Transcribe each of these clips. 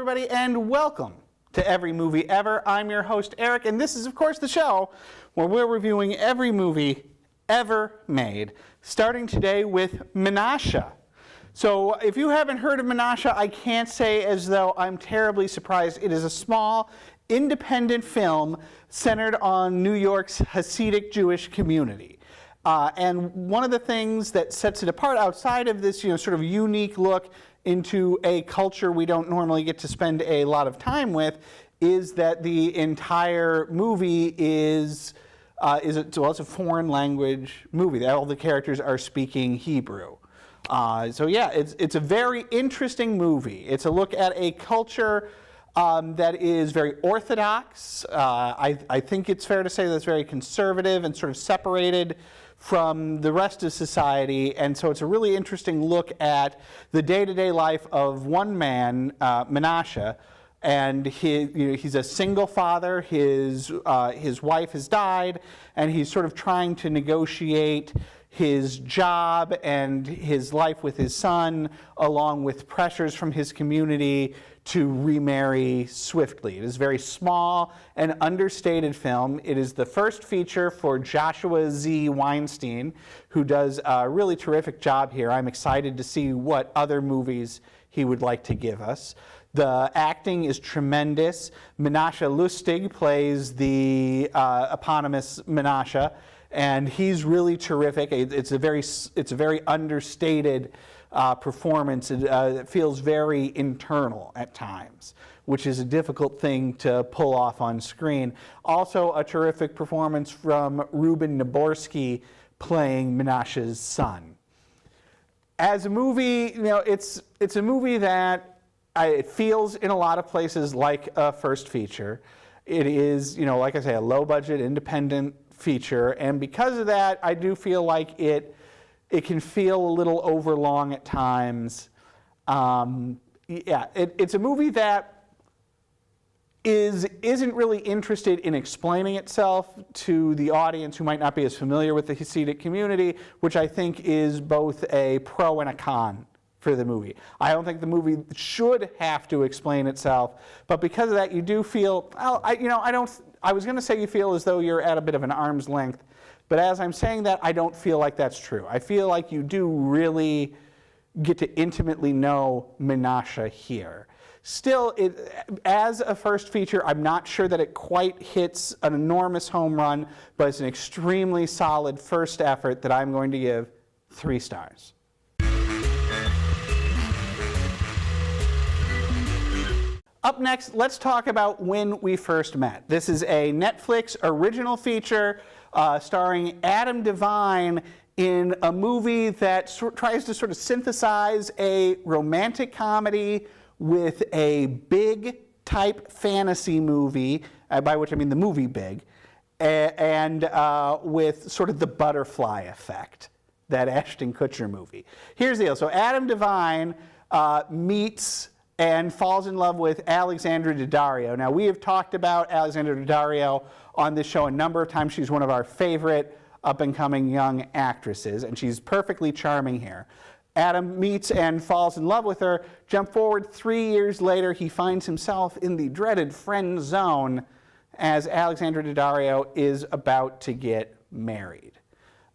everybody, and welcome to Every Movie Ever. I'm your host, Eric, and this is, of course, the show where we're reviewing every movie ever made, starting today with Menashe. So if you haven't heard of Menashe, I can't say as though I'm terribly surprised. It is a small, independent film centered on New York's Hasidic Jewish community. And one of the things that sets it apart outside of this, sort of unique look into a culture we don't normally get to spend a lot of time with, is that the entire movie it's a foreign language movie. All the characters are speaking Hebrew. So yeah, it's a very interesting movie. It's a look at a culture that is very orthodox. I think it's fair to say that it's very conservative and sort of separated from the rest of society, and so it's a really interesting look at the day-to-day life of one man, Menashe, and he's a single father. His wife has died, and he's sort of trying to negotiate his job and his life with his son, along with pressures from his community to remarry swiftly. It is a very small and understated film. It is the first feature for Joshua Z. Weinstein, who does a really terrific job here. I'm excited to see what other movies he would like to give us. The acting is tremendous. Menashe Lustig plays the eponymous Menashe, and he's really terrific. It's a very understated performance. It feels very internal at times, which is a difficult thing to pull off on screen. Also, a terrific performance from Ruben Naborsky playing Menashe's son. As a movie, it's a movie that it feels in a lot of places like a first feature. It is, like I say, a low-budget, independent feature, and because of that, I do feel like it can feel a little overlong at times. It's a movie that isn't really interested in explaining itself to the audience who might not be as familiar with the Hasidic community, which I think is both a pro and a con for the movie. I don't think the movie should have to explain itself, but because of that, you do feel, I was going to say you feel as though you're at a bit of an arm's length, but as I'm saying that, I don't feel like that's true. I feel like you do really get to intimately know Menashe here. Still, as a first feature, I'm not sure that it quite hits an enormous home run, but it's an extremely solid first effort that I'm going to give 3 stars. Up next, let's talk about When We First Met. This is a Netflix original feature starring Adam Devine in a movie that tries to sort of synthesize a romantic comedy with a big type fantasy movie, by which I mean the movie Big, and with sort of the butterfly effect, that Ashton Kutcher movie. Here's the deal. So Adam Devine meets and falls in love with Alexandra Daddario. Now, we have talked about Alexandra Daddario on this show a number of times. She's one of our favorite up-and-coming young actresses, and she's perfectly charming here. Adam meets and falls in love with her. Jump forward 3 years later, he finds himself in the dreaded friend zone as Alexandra Daddario is about to get married.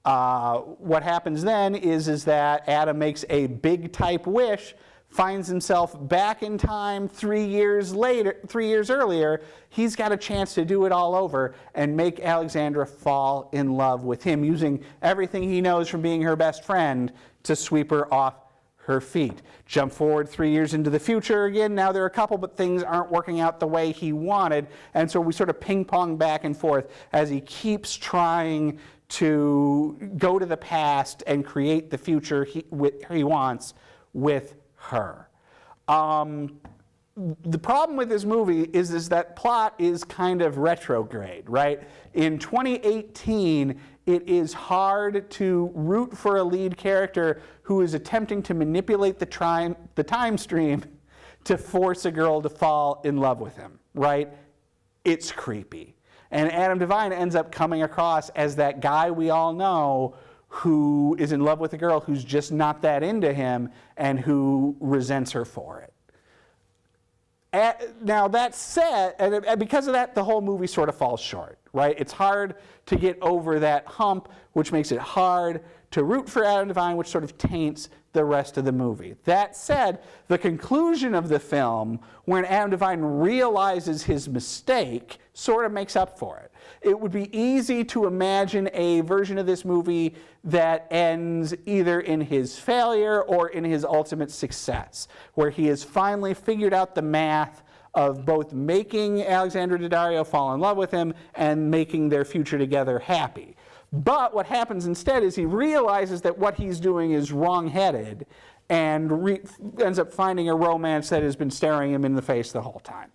What happens then is that Adam makes a big type wish, finds himself back in time 3 years earlier. He's got a chance to do it all over and make Alexandra fall in love with him, using everything he knows from being her best friend to sweep her off her feet. Jump forward 3 years into the future again. Now there are a couple, but things aren't working out the way he wanted, and so we sort of ping-pong back and forth as he keeps trying to go to the past and create the future he wants with her. The problem with this movie is that plot is kind of retrograde, right? In 2018, it is hard to root for a lead character who is attempting to manipulate the time stream to force a girl to fall in love with him, right? It's creepy. And Adam Devine ends up coming across as that guy we all know who is in love with a girl who's just not that into him and who resents her for it. Now that said, and because of that, the whole movie sort of falls short, right? It's hard to get over that hump, which makes it hard to root for Adam Devine, which sort of taints the rest of the movie. That said, the conclusion of the film, when Adam Devine realizes his mistake, sort of makes up for it. It would be easy to imagine a version of this movie that ends either in his failure or in his ultimate success, where he has finally figured out the math of both making Alexandra Daddario fall in love with him and making their future together happy. But what happens instead is he realizes that what he's doing is wrong-headed and ends up finding a romance that has been staring him in the face the whole time.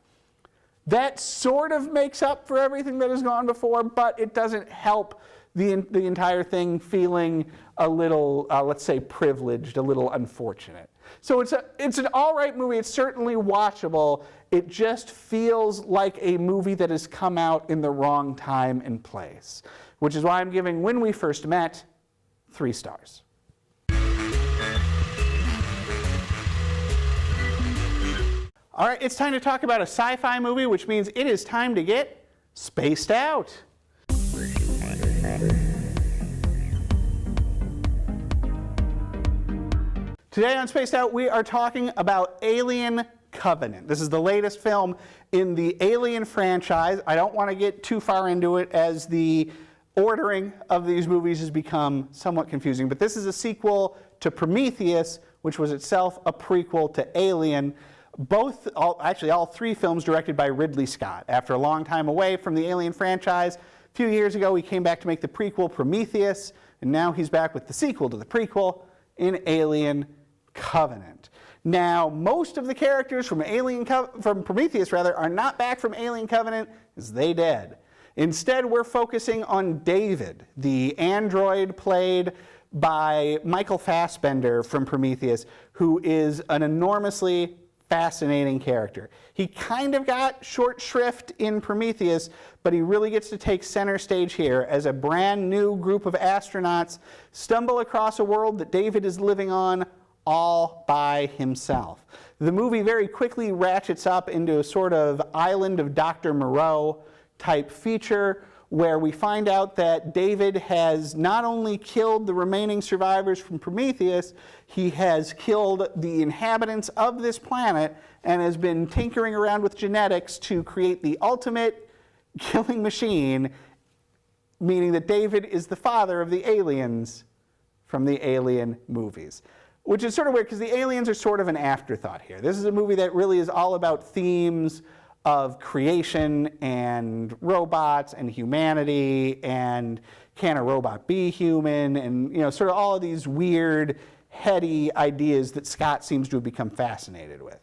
That sort of makes up for everything that has gone before, but it doesn't help the entire thing feeling a little, let's say, privileged, a little unfortunate. So it's an all right movie. It's certainly watchable. It just feels like a movie that has come out in the wrong time and place, which is why I'm giving When We First Met 3 stars. All right, it's time to talk about a sci-fi movie, which means it is time to get spaced out. Today on Spaced Out, we are talking about Alien Covenant. This is the latest film in the Alien franchise. I don't want to get too far into it as the ordering of these movies has become somewhat confusing, but this is a sequel to Prometheus, which was itself a prequel to Alien. All 3 films directed by Ridley Scott. After a long time away from the Alien franchise, a few years ago he came back to make the prequel Prometheus, and now he's back with the sequel to the prequel in Alien Covenant. Now, most of the characters from Prometheus are not back from Alien Covenant, as they dead. Instead, we're focusing on David, the android played by Michael Fassbender from Prometheus, who is an enormously fascinating character. He kind of got short shrift in Prometheus, but he really gets to take center stage here as a brand new group of astronauts stumble across a world that David is living on all by himself. The movie very quickly ratchets up into a sort of Island of Dr. Moreau type feature where we find out that David has not only killed the remaining survivors from Prometheus, he has killed the inhabitants of this planet and has been tinkering around with genetics to create the ultimate killing machine, meaning that David is the father of the aliens from the Alien movies. Which is sort of weird because the aliens are sort of an afterthought here. This is a movie that really is all about themes of creation and robots and humanity and can a robot be human and sort of all of these weird, heady ideas that Scott seems to have become fascinated with.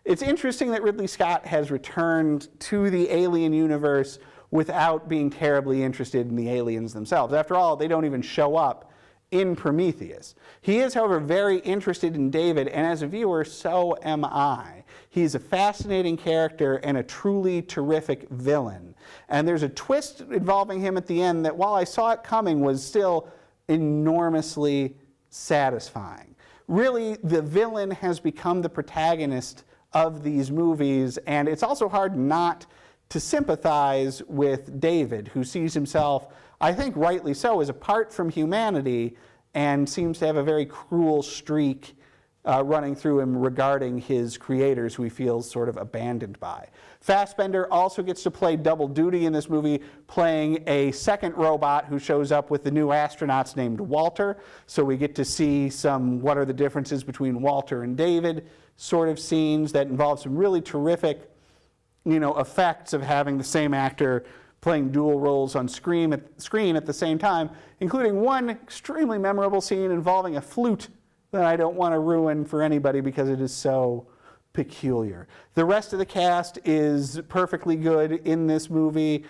It's interesting that Ridley Scott has returned to the Alien universe without being terribly interested in the aliens themselves. After all, they don't even show up in Prometheus. He is, however, very interested in David, and as a viewer, so am I. He's a fascinating character and a truly terrific villain. And there's a twist involving him at the end that, while I saw it coming, was still enormously satisfying. Really, the villain has become the protagonist of these movies, and it's also hard not to sympathize with David, who sees himself, I think rightly so, as apart from humanity and seems to have a very cruel streak running through him regarding his creators, who he feels sort of abandoned by. Fassbender also gets to play double duty in this movie, playing a second robot who shows up with the new astronauts named Walter. So we get to see some what are the differences between Walter and David sort of scenes that involve some really terrific effects of having the same actor playing dual roles on screen at the same time, including one extremely memorable scene involving a flute that I don't want to ruin for anybody because it is so peculiar. The rest of the cast is perfectly good in this movie.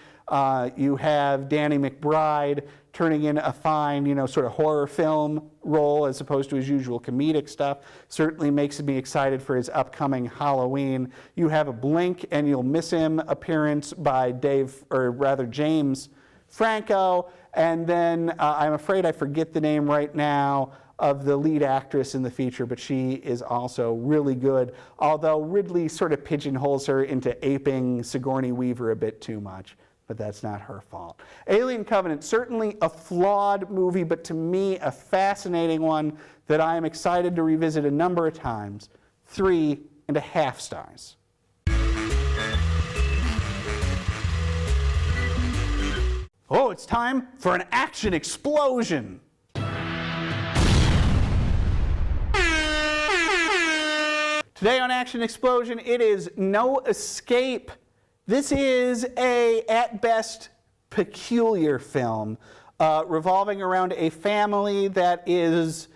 You have Danny McBride turning in a fine, sort of horror film role as opposed to his usual comedic stuff. Certainly makes me excited for his upcoming Halloween. You have a blink and you'll miss him appearance by James Franco. And then I'm afraid I forget the name right now of the lead actress in the feature, but she is also really good, although Ridley sort of pigeonholes her into aping Sigourney Weaver a bit too much, but that's not her fault. Alien Covenant, certainly a flawed movie, but to me a fascinating one that I am excited to revisit a number of times. 3.5 stars. Oh, it's time for an action explosion. Today on Action Explosion, it is No Escape. This is a, at best, peculiar film revolving around a family that has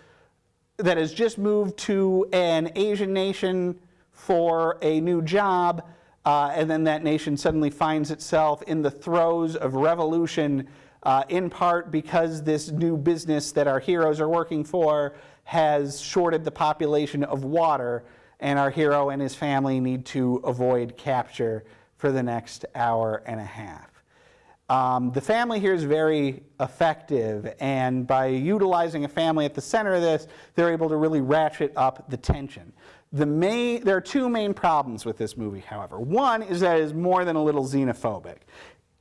just moved to an Asian nation for a new job, and then that nation suddenly finds itself in the throes of revolution, in part because this new business that our heroes are working for has shorted the population of water, and our hero and his family need to avoid capture for the next hour and a half. The family here is very effective, and by utilizing a family at the center of this, they're able to really ratchet up the tension. There are two main problems with this movie, however. One is that it is more than a little xenophobic.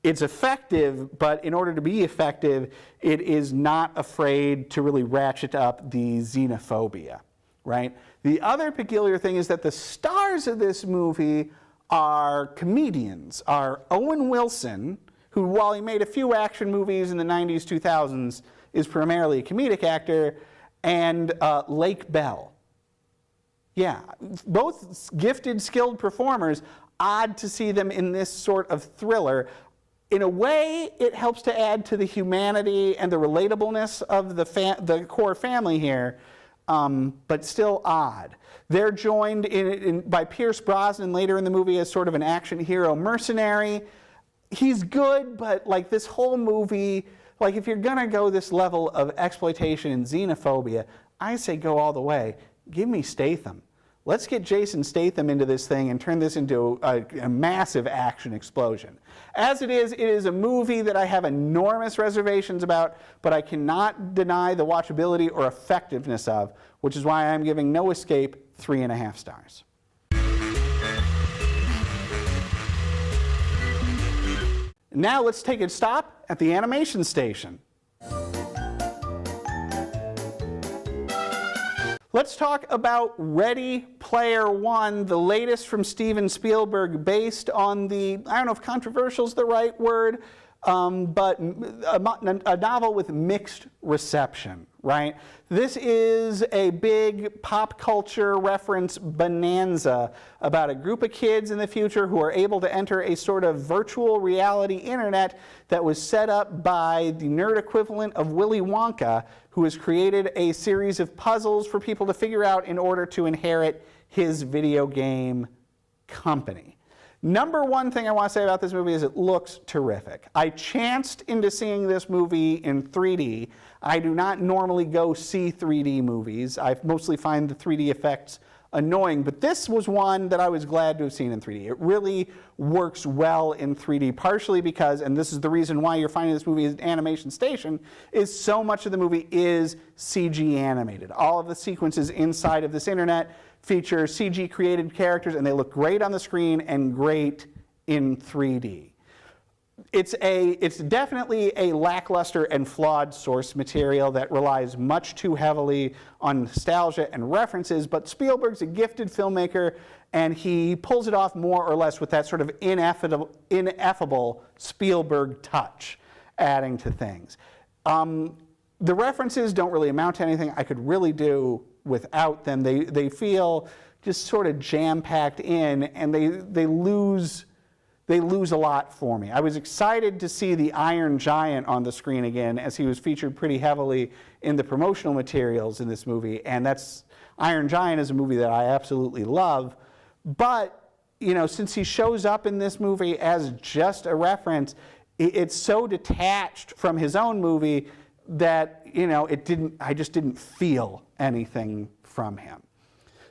It's effective, but in order to be effective, it is not afraid to really ratchet up the xenophobia, right? The other peculiar thing is that the stars of this movie are comedians, are Owen Wilson, who, while he made a few action movies in the 90s, 2000s, is primarily a comedic actor, and Lake Bell. Yeah, both gifted, skilled performers. Odd to see them in this sort of thriller. In a way, it helps to add to the humanity and the relatableness of the core family here, but still odd. They're joined by Pierce Brosnan later in the movie as sort of an action hero mercenary. He's good, but like this whole movie, like if you're gonna go this level of exploitation and xenophobia, I say go all the way. Give me Statham. Let's get Jason Statham into this thing and turn this into a massive action explosion. As it is a movie that I have enormous reservations about, but I cannot deny the watchability or effectiveness of, which is why I'm giving No Escape 3.5 stars. Now let's take a stop at the animation station. Let's talk about Ready Player One, the latest from Steven Spielberg, based on the, I don't know if controversial is the right word, but a novel with mixed reception, right? This is a big pop culture reference bonanza about a group of kids in the future who are able to enter a sort of virtual reality internet that was set up by the nerd equivalent of Willy Wonka, who has created a series of puzzles for people to figure out in order to inherit his video game company. Number one thing I want to say about this movie is it looks terrific. I chanced into seeing this movie in 3D. I do not normally go see 3D movies. I mostly find the 3D effects annoying, but this was one that I was glad to have seen in 3D. It really works well in 3D, partially because, and this is the reason why you're finding this movie at Animation Station, is so much of the movie is CG animated. All of the sequences inside of this internet feature CG created characters, and they look great on the screen and great in 3D. It's definitely a lackluster and flawed source material that relies much too heavily on nostalgia and references, but Spielberg's a gifted filmmaker, and he pulls it off more or less with that sort of ineffable Spielberg touch, adding to things. The references don't really amount to anything I could really do without them. They feel just sort of jam-packed in, and they lose a lot for me. I was excited to see the Iron Giant on the screen again, as he was featured pretty heavily in the promotional materials in this movie, and Iron Giant is a movie that I absolutely love, but you know, since he shows up in this movie as just a reference, it's so detached from his own movie that, you know, I just didn't feel anything from him.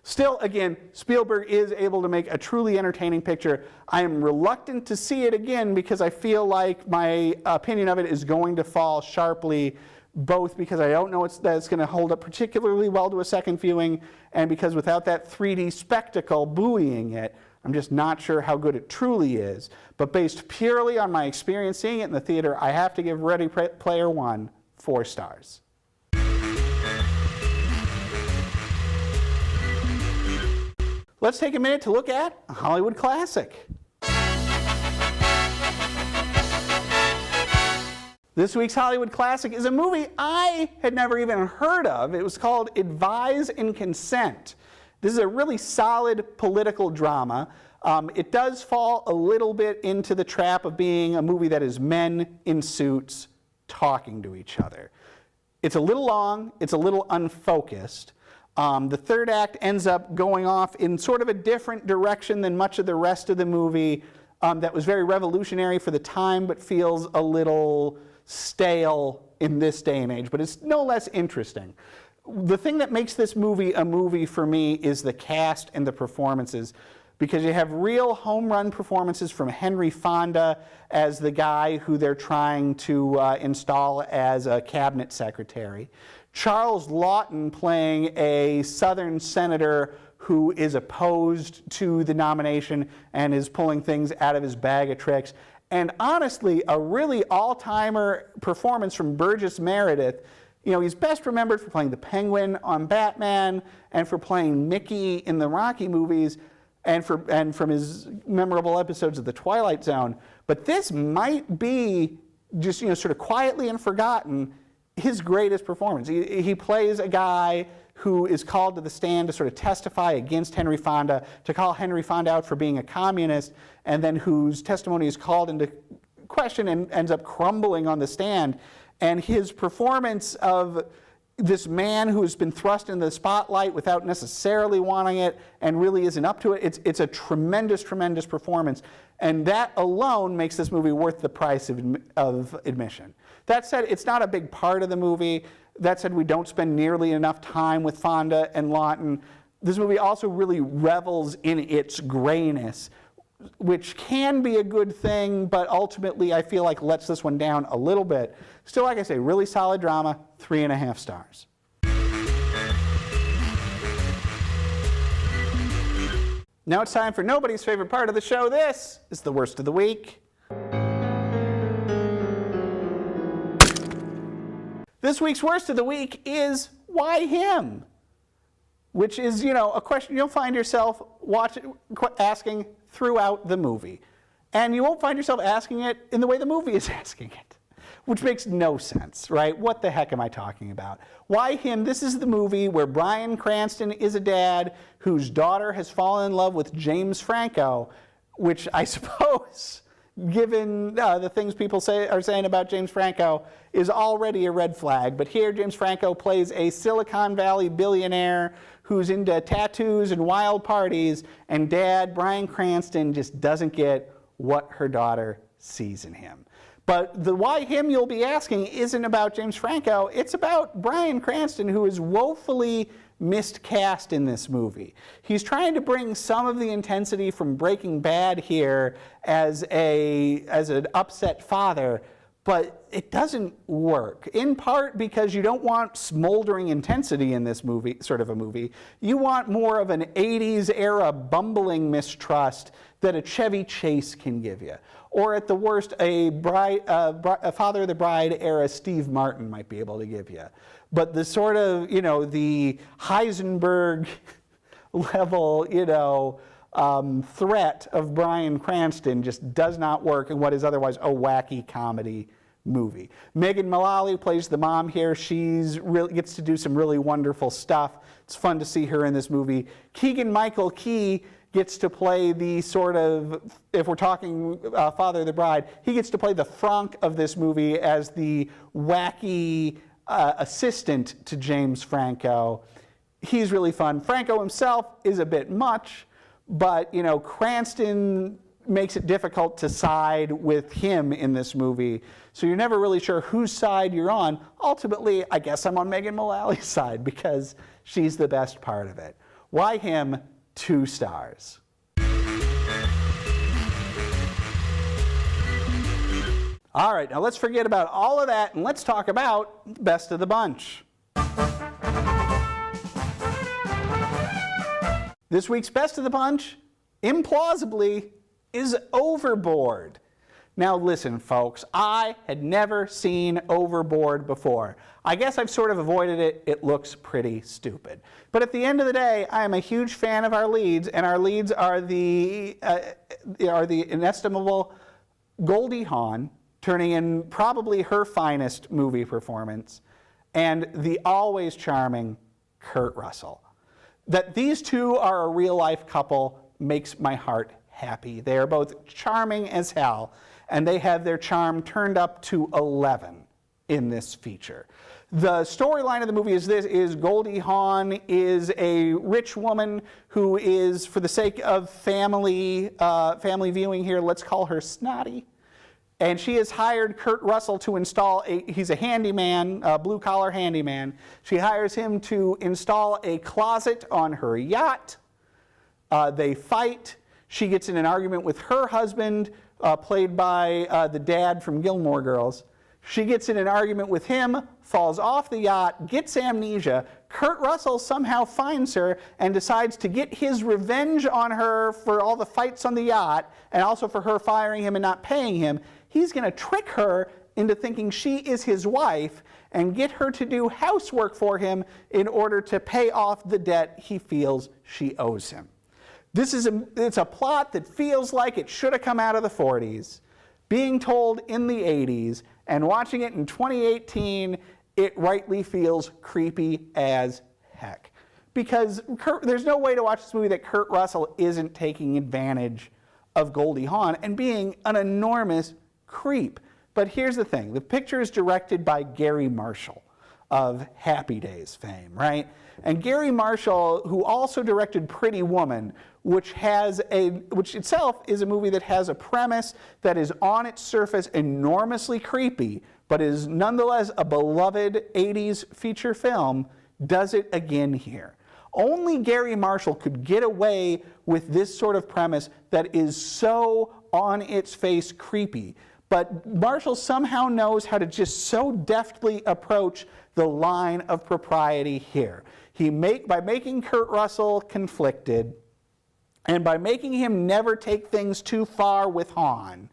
Still, again, Spielberg is able to make a truly entertaining picture. I am reluctant to see it again because I feel like my opinion of it is going to fall sharply both because I don't know that it's going to hold up particularly well to a second viewing, and because without that 3D spectacle buoying it, I'm just not sure how good it truly is. But based purely on my experience seeing it in the theater, I have to give Ready Player One 4 stars. Let's take a minute to look at a Hollywood classic. This week's Hollywood classic is a movie I had never even heard of. It was called Advise and Consent. This is a really solid political drama. It does fall a little bit into the trap of being a movie that is men in suits talking to each other. It's a little long, it's a little unfocused. The third act ends up going off in sort of a different direction than much of the rest of the movie that was very revolutionary for the time, but feels a little stale in this day and age, but it's no less interesting. The thing that makes this movie a movie for me is the cast and the performances, because you have real home run performances from Henry Fonda as the guy who they're trying to install as a cabinet secretary. Charles Lawton playing a Southern senator who is opposed to the nomination and is pulling things out of his bag of tricks. And honestly, a really all-timer performance from Burgess Meredith. You know, he's best remembered for playing the Penguin on Batman and for playing Mickey in the Rocky movies and from his memorable episodes of The Twilight Zone. But this might be, just, sort of quietly and forgotten, his greatest performance. He plays a guy who is called to the stand to sort of testify against Henry Fonda, to call Henry Fonda out for being a communist, and then whose testimony is called into question and ends up crumbling on the stand. And his performance of this man who has been thrust into the spotlight without necessarily wanting it and really isn't up to it, it's a tremendous, tremendous performance. And that alone makes this movie worth the price of admission. That said, it's not a big part of the movie. That said, we don't spend nearly enough time with Fonda and Lawton. This movie also really revels in its grayness, which can be a good thing, but ultimately I feel like lets this one down a little bit. Still, like I say, really solid drama, 3.5 stars. Now it's time for nobody's favorite part of the show. This is the worst of the week. This week's worst of the week is, why him? Which is, a question you'll find yourself asking throughout the movie. And you won't find yourself asking it in the way the movie is asking it, which makes no sense, right? What the heck am I talking about? Why him? This is the movie where Bryan Cranston is a dad whose daughter has fallen in love with James Franco, which I suppose, given the things people are saying about James Franco, is already a red flag. But here James Franco plays a Silicon Valley billionaire who's into tattoos and wild parties, and dad, Bryan Cranston, just doesn't get what her daughter sees in him. But the why him you'll be asking isn't about James Franco, it's about Bryan Cranston, who is woefully miscast in this movie. He's trying to bring some of the intensity from Breaking Bad here as an upset father, but it doesn't work. In part because you don't want smoldering intensity in this movie, sort of a movie. You want more of an 80s era bumbling mistrust that a Chevy Chase can give you. Or at the worst, a Father of the Bride era Steve Martin might be able to give you. But the sort of, the Heisenberg level, threat of Bryan Cranston just does not work in what is otherwise a wacky comedy movie. Megan Mullally plays the mom here. She's really gets to do some really wonderful stuff. It's fun to see her in this movie. Keegan-Michael Key gets to play the sort of, if we're talking Father of the Bride, he gets to play the Frank of this movie as the wacky assistant to James Franco. He's really fun. Franco himself is a bit much, but Cranston makes it difficult to side with him in this movie. So you're never really sure whose side you're on. Ultimately, I guess I'm on Megan Mullally's side because she's the best part of it. Why him? 2 stars. All right, now let's forget about all of that and let's talk about Best of the Bunch. This week's Best of the Bunch, implausibly, is Overboard. Now listen, folks, I had never seen Overboard before. I guess I've sort of avoided it. It looks pretty stupid. But at the end of the day, I am a huge fan of our leads, and our leads are the inestimable Goldie Hawn, turning in probably her finest movie performance, and the always charming Kurt Russell. That these two are a real-life couple makes my heart happy. They are both charming as hell, and they have their charm turned up to 11 in this feature. The storyline of the movie is Goldie Hawn is a rich woman who is, for the sake of family viewing here, let's call her Snotty. And she has hired Kurt Russell to install he's a handyman, a blue-collar handyman. She hires him to install a closet on her yacht. They fight. She gets in an argument with her husband, played by the dad from Gilmore Girls. She gets in an argument with him, falls off the yacht, gets amnesia. Kurt Russell somehow finds her and decides to get his revenge on her for all the fights on the yacht, and also for her firing him and not paying him. He's going to trick her into thinking she is his wife and get her to do housework for him in order to pay off the debt he feels she owes him. It's a plot that feels like it should have come out of the 40s, being told in the 80s, and watching it in 2018, it rightly feels creepy as heck. Because there's no way to watch this movie that Kurt Russell isn't taking advantage of Goldie Hawn and being an enormous creep. But here's the thing. The picture is directed by Gary Marshall of Happy Days fame, right? And Gary Marshall, who also directed Pretty Woman, which itself is a movie that has a premise that is on its surface enormously creepy, but is nonetheless a beloved 80s feature film, does it again here. Only Gary Marshall could get away with this sort of premise that is so on its face creepy. But Marshall somehow knows how to just so deftly approach the line of propriety here. By making Kurt Russell conflicted, and by making him never take things too far with Hawn,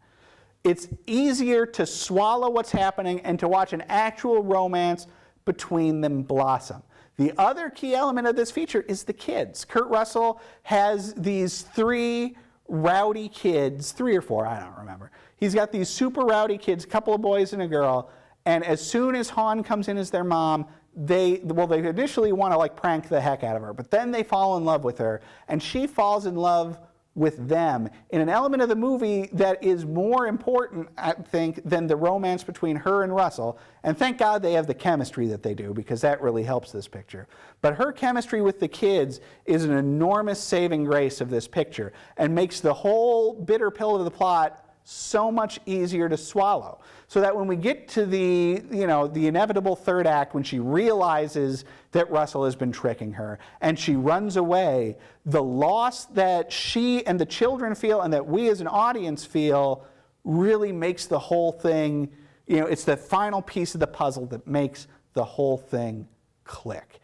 it's easier to swallow what's happening and to watch an actual romance between them blossom. The other key element of this feature is the kids. Kurt Russell has these 3 rowdy kids, 3 or 4, I don't remember. He's got these super rowdy kids, a couple of boys and a girl, and as soon as Hawn comes in as their mom, they initially want to prank the heck out of her, but then they fall in love with her, and she falls in love with them in an element of the movie that is more important, I think, than the romance between her and Russell. And thank God they have the chemistry that they do, because that really helps this picture. But her chemistry with the kids is an enormous saving grace of this picture and makes the whole bitter pill of the plot so much easier to swallow. So that when we get to the inevitable third act, when she realizes that Russell has been tricking her and she runs away, the loss that she and the children feel and that we as an audience feel really makes the whole thing, it's the final piece of the puzzle that makes the whole thing click.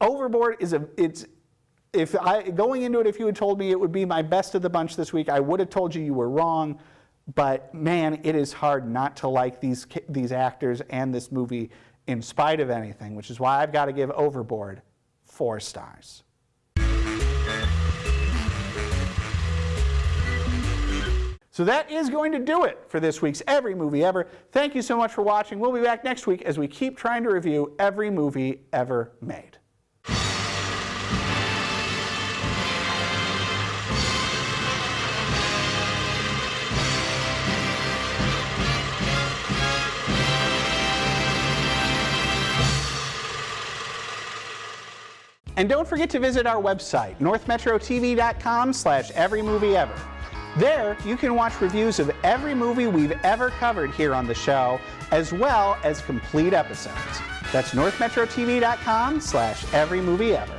Overboard going into it, if you had told me it would be my best of the bunch this week, I would have told you were wrong. But man, it is hard not to like these actors and this movie in spite of anything, which is why I've got to give Overboard 4 stars. So that is going to do it for this week's Every Movie Ever. Thank you so much for watching. We'll be back next week as we keep trying to review every movie ever made. And don't forget to visit our website, northmetrotv.com/everymovieever. There, you can watch reviews of every movie we've ever covered here on the show, as well as complete episodes. That's northmetrotv.com/everymovieever.